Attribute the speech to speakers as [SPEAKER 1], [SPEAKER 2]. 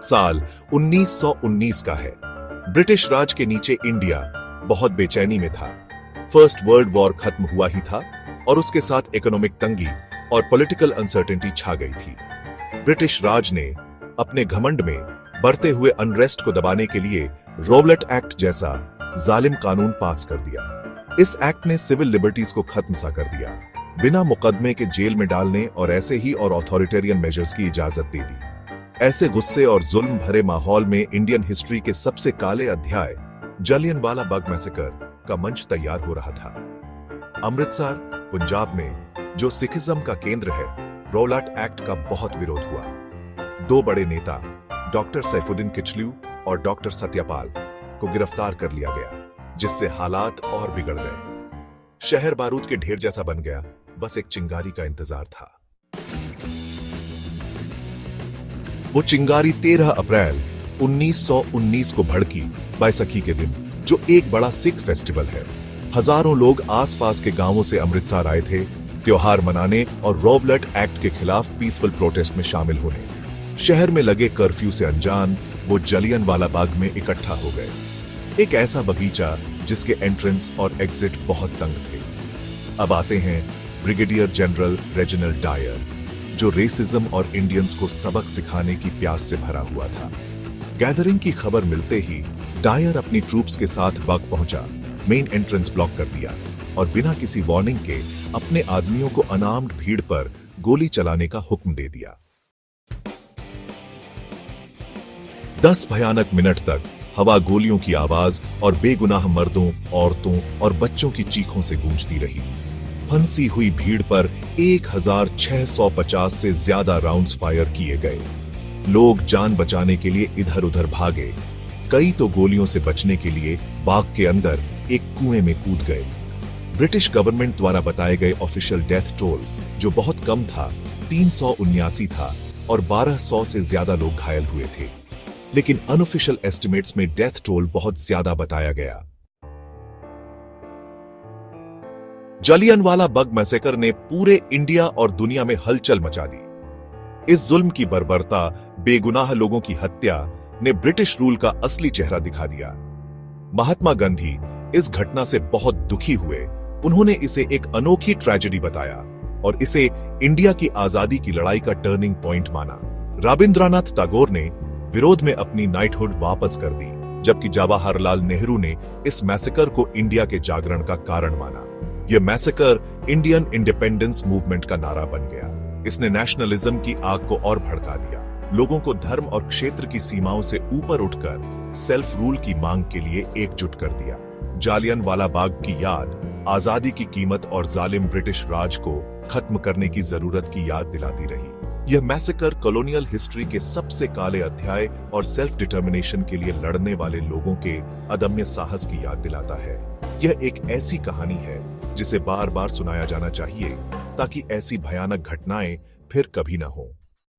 [SPEAKER 1] साल 1919 का है। ब्रिटिश राज के नीचे इंडिया बहुत बेचैनी में था। फर्स्ट वर्ल्ड वॉर खत्म हुआ ही था और उसके साथ इकोनॉमिक तंगी और पॉलिटिकल अनसर्टेनिटी छा गई थी। ब्रिटिश राज ने अपने घमंड में बढ़ते हुए अनरेस्ट को दबाने के लिए रोवलेट एक्ट जैसा जालिम कानून पास कर दिया। इस एक्ट ने सिविल लिबर्टीज को खत्म सा कर दिया, बिना मुकदमे के जेल में डालने और ऐसे ही और ऑथोरिटेरियन मेजर्स की इजाजत दे दी। ऐसे गुस्से और जुल्म भरे माहौल में इंडियन हिस्ट्री के सबसे काले अध्याय जलियनवाला बाग मैसेकर का मंच तैयार हो रहा था। अमृतसर, पंजाब में जो सिखिज्म का केंद्र है, रोवलेट एक्ट का बहुत विरोध हुआ। दो बड़े नेता डॉक्टर सैफुद्दीन किचलू और डॉक्टर सत्यपाल को गिरफ्तार कर लिया गया, जिससे हालात और बिगड़ गए। शहर बारूद के ढेर जैसा बन गया, बस एक चिंगारी का इंतजार था। वो चिंगारी 13 अप्रैल 1919 को भड़की बैसाखी के दिन, जो एक बड़ा सिख फेस्टिवल है। हजारों लोग आसपास के गांवों से अमृतसर आए थे त्योहार मनाने और रोवलेट एक्ट के खिलाफ पीसफुल प्रोटेस्ट में शामिल होने। शहर में लगे कर्फ्यू से अनजान वो जलियनवाला बाग में इकट्ठा हो गए। एक ऐसा बगीचा जिसके एंट्रेंस और एग्जिट बहुत तंग थे। अब आते हैं ब्रिगेडियर जनरल रेजिनाल्ड डायर, जो रेसिज्म और इंडियंस को सबक सिखाने की प्यास से भरा हुआ था। गैदरिंग की खबर मिलते ही डायर अपनी ट्रूप्स के साथ बाग पहुंचा, मेन एंट्रेंस ब्लॉक कर दिया और बिना किसी वार्निंग के अपने आदमियों को अनार्म्ड भीड़ पर गोली चलाने का हुक्म दे दिया। 10 भयानक मिनट तक हवा गोलियों की आवाज और बेगुनाह मर्दों, औरतों और बच्चों की चीखों से गूंजती रही। फंसी हुई भीड़ पर 1650 से ज्यादा राउंड्स फायर किए गए। लोग जान बचाने के लिए इधर उधर भागे, कई तो गोलियों से बचने के लिए बाग के अंदर एक कुएं में कूद गए। ब्रिटिश गवर्नमेंट द्वारा बताए गए ऑफिशियल डेथ टोल, जो बहुत कम था, 379 था और 1200 से ज्यादा लोग घायल हुए थे। लेकिन अनऑफिशियल एस्टिमेट्स में डेथ टोल बहुत ज्यादा बताया गया। जलियनवाला बाग मैसेकर ने पूरे इंडिया और दुनिया में हलचल मचा दी। इस जुल्म की बर्बरता, बेगुनाह लोगों की हत्या ने ब्रिटिश रूल का असली चेहरा दिखा दिया। महात्मा गांधी इस घटना से बहुत दुखी हुए। उन्होंने इसे एक अनोखी ट्रेजेडी बताया और इसे इंडिया की आजादी की लड़ाई का टर्निंग पॉइंट माना। रविंद्रनाथ टैगोर ने विरोध में अपनी नाइटहुड वापस कर दी, जबकि जवाहरलाल नेहरू ने इस मैसेकर को इंडिया के जागरण का कारण माना। यह मैसेकर इंडियन इंडिपेंडेंस मूवमेंट का नारा बन गया। इसने नेशनलिज्म की आग को और भड़का दिया, लोगों को धर्म और क्षेत्र की सीमाओं से ऊपर उठकर सेल्फ रूल की मांग के लिए एकजुट कर दिया। जालियनवाला बाग की याद आजादी की कीमत और जालिम ब्रिटिश राज को खत्म करने की जरूरत की याद दिलाती रही। यह मैसेकर कॉलोनियल हिस्ट्री के सबसे काले अध्याय और सेल्फ डिटर्मिनेशन के लिए लड़ने वाले लोगों के अदम्य साहस की याद दिलाता है। यह एक ऐसी कहानी है जिसे बार बार सुनाया जाना चाहिए, ताकि ऐसी भयानक घटनाएं फिर कभी न हो।